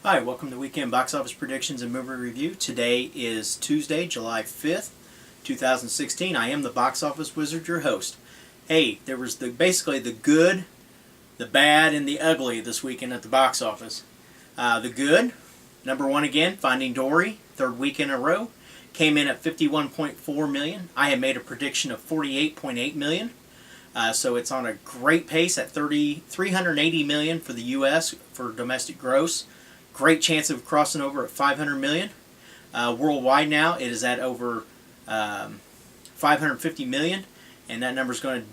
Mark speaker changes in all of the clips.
Speaker 1: Hi, welcome to Weekend Box Office Predictions and Movie Review. Today is Tuesday, July 5th, 2016. I am the Box Office Wizard, your host. Hey, there was basically the good, the bad, and the ugly this weekend at the box office. The good, number one again, Finding Dory, third weekend in a row, came in at $51.4 million. I had made a prediction of $48.8 million. So it's on a great pace at $380 million for the U.S. for domestic gross. Great chance of crossing over at $500 million. Worldwide now, it is at over $550 million, and that number is going to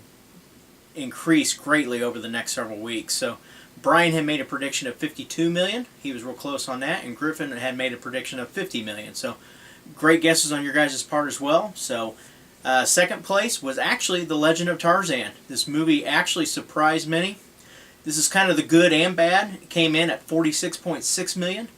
Speaker 1: increase greatly over the next several weeks. So Brian had made a prediction of $52 million. He was real close on that, and Griffin had made a prediction of $50 million. So great guesses on your guys' part as well. So second place was actually The Legend of Tarzan. This movie actually surprised many. This is kind of the good and bad. It came in at $46.6 million.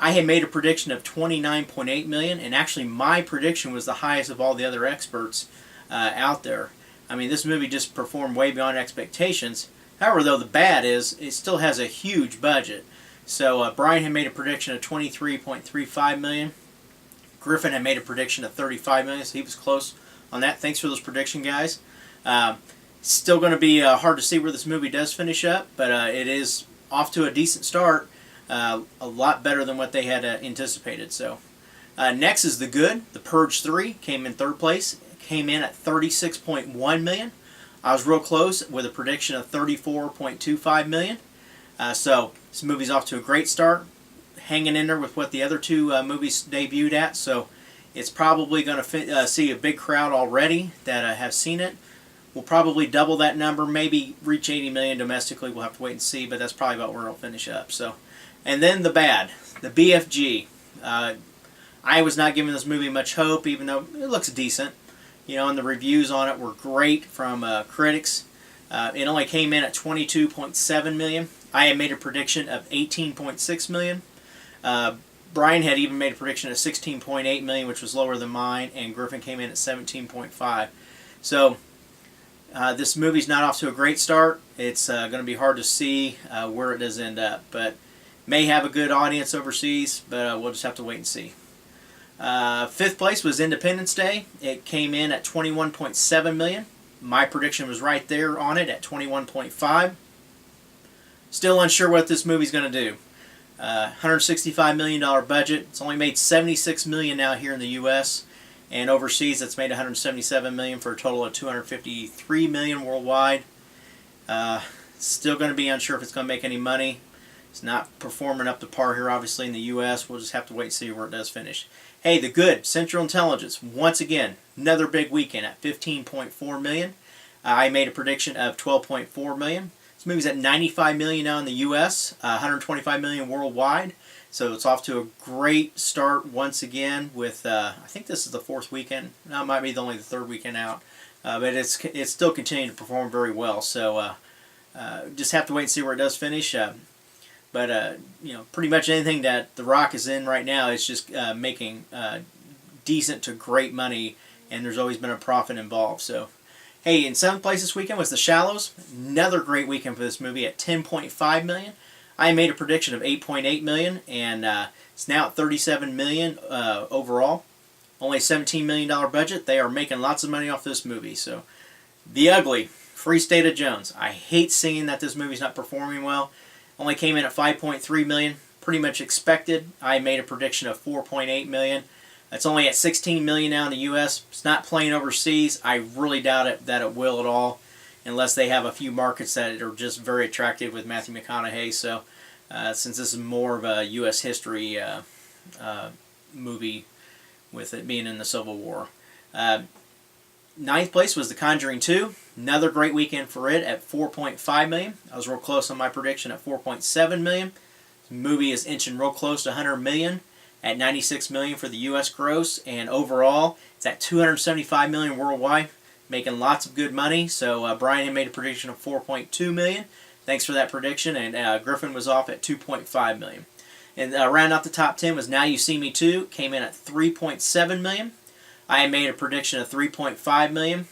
Speaker 1: I had made a prediction of $29.8 million, and actually my prediction was the highest of all the other experts out there. I mean, this movie just performed way beyond expectations. However, though, the bad is it still has a huge budget. So Brian had made a prediction of $23.35 million. Griffin had made a prediction of $35 million, so he was close on that. Thanks for those prediction, guys. Still going to be hard to see where this movie does finish up, but it is off to a decent start, a lot better than what they had anticipated. So next is the good. The Purge 3 came in third place, came in at $36.1 million. I was real close with a prediction of $34.25 million. So this movie's off to a great start, hanging in there with what the other two movies debuted at. So it's probably going to see a big crowd already that have seen it. We'll probably double that number, maybe reach 80 million domestically. We'll have to wait and see, but that's probably about where it'll finish up. So, and then the bad, the BFG. I was not giving this movie much hope, even though it looks decent. You know, and the reviews on it were great from critics. It only came in at $22.7 million. I had made a prediction of $18.6 million. Brian had even made a prediction of $16.8 million, which was lower than mine, and Griffin came in at $17.5. So this movie's not off to a great start. It's going to be hard to see where it does end up, but may have a good audience overseas, but we'll just have to wait and see. Fifth place was Independence Day. It came in at $21.7 million. My prediction was right there on it at $21.5. Still unsure what this movie's going to do. $165 million budget. It's only made $76 million now here in the U.S., and overseas it's made $177 million for a total of $253 million worldwide. Still going to be unsure if it's going to make any money. It's not performing up to par here, obviously, in the U.S. We'll just have to wait and see where it does finish. Hey, the good, Central Intelligence, once again, another big weekend at $15.4 million. I made a prediction of $12.4 million. This movie's at $95 million now in the U.S., $125 million worldwide. So it's off to a great start once again with, I think this is the fourth weekend. No, it might be only the third weekend out. But it's still continuing to perform very well. So just have to wait and see where it does finish. But you know, pretty much anything that The Rock is in right now is just making decent to great money, and there's always been a profit involved. So, hey, in seventh place this weekend was The Shallows. Another great weekend for this movie at $10.5 million. I made a prediction of $8.8 million, and it's now at $37 million overall. Only a $17 million budget. They are making lots of money off this movie. So, the ugly, Free State of Jones. I hate seeing that this movie's not performing well. Only came in at $5.3 million. Pretty much expected. I made a prediction of $4.8 million. It's only at $16 million now in the U.S. It's not playing overseas. I really doubt that it will at all, unless they have a few markets that are just very attractive with Matthew McConaughey. So, since this is more of a U.S. history movie, with it being in the Civil War. Ninth place was The Conjuring 2. Another great weekend for it at $4.5 million. I was real close on my prediction at $4.7 million. The movie is inching real close to $100 million at $96 million for the U.S. gross, and overall it's at $275 million worldwide, making lots of good money. So Brian had made a prediction of $4.2 million. Thanks for that prediction, and Griffin was off at $2.5 million. And round out the top 10 was Now You See Me 2, came in at $3.7 million. I made a prediction of $3.5 million.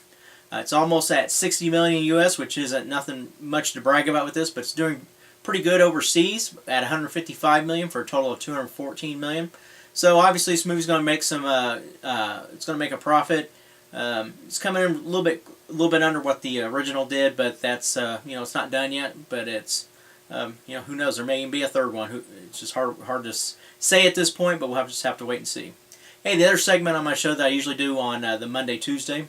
Speaker 1: It's almost at $60 million U.S., which isn't nothing much to brag about with this, but it's doing pretty good overseas at 155 million for a total of 214 million. So obviously this movie's going to make some. It's going to make a profit. It's coming in a little bit under what the original did, but that's it's not done yet. But it's who knows? There may even be a third one. It's just hard to say at this point, but we'll just have to wait and see. Hey, the other segment on my show that I usually do on the Monday, Tuesday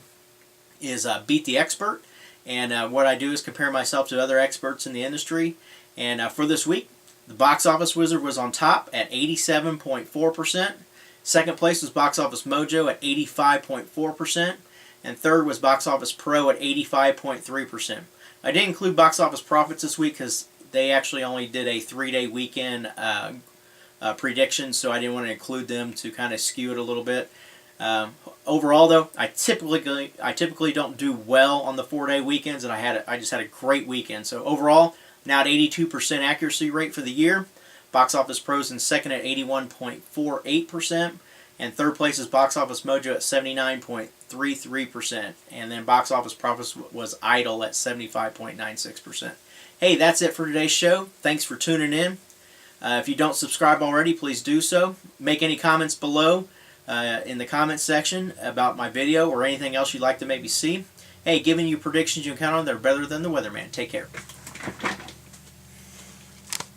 Speaker 1: is Beat the Expert. And what I do is compare myself to other experts in the industry. And for this week, the Box Office Wizard was on top at 87.4%. Second place was Box Office Mojo at 85.4%. And third was Box Office Pro at 85.3%. I didn't include Box Office Profits this week because they actually only did a 3-day weekend prediction, so I didn't want to include them to kind of skew it a little bit. Overall, though, I typically don't do well on the 4-day weekends, and I just had a great weekend. So overall, now at 82% accuracy rate for the year. Box Office Pro's in second at 81.48%, and third place is Box Office Mojo at 79.33%, and then Box Office Profits was idle at 75.96%. Hey, that's it for today's show. Thanks for tuning in. If you don't subscribe already, please do so. Make any comments below in the comments section about my video or anything else you'd like to maybe see. Hey, giving you predictions you can count on that are better than the weatherman. Take care.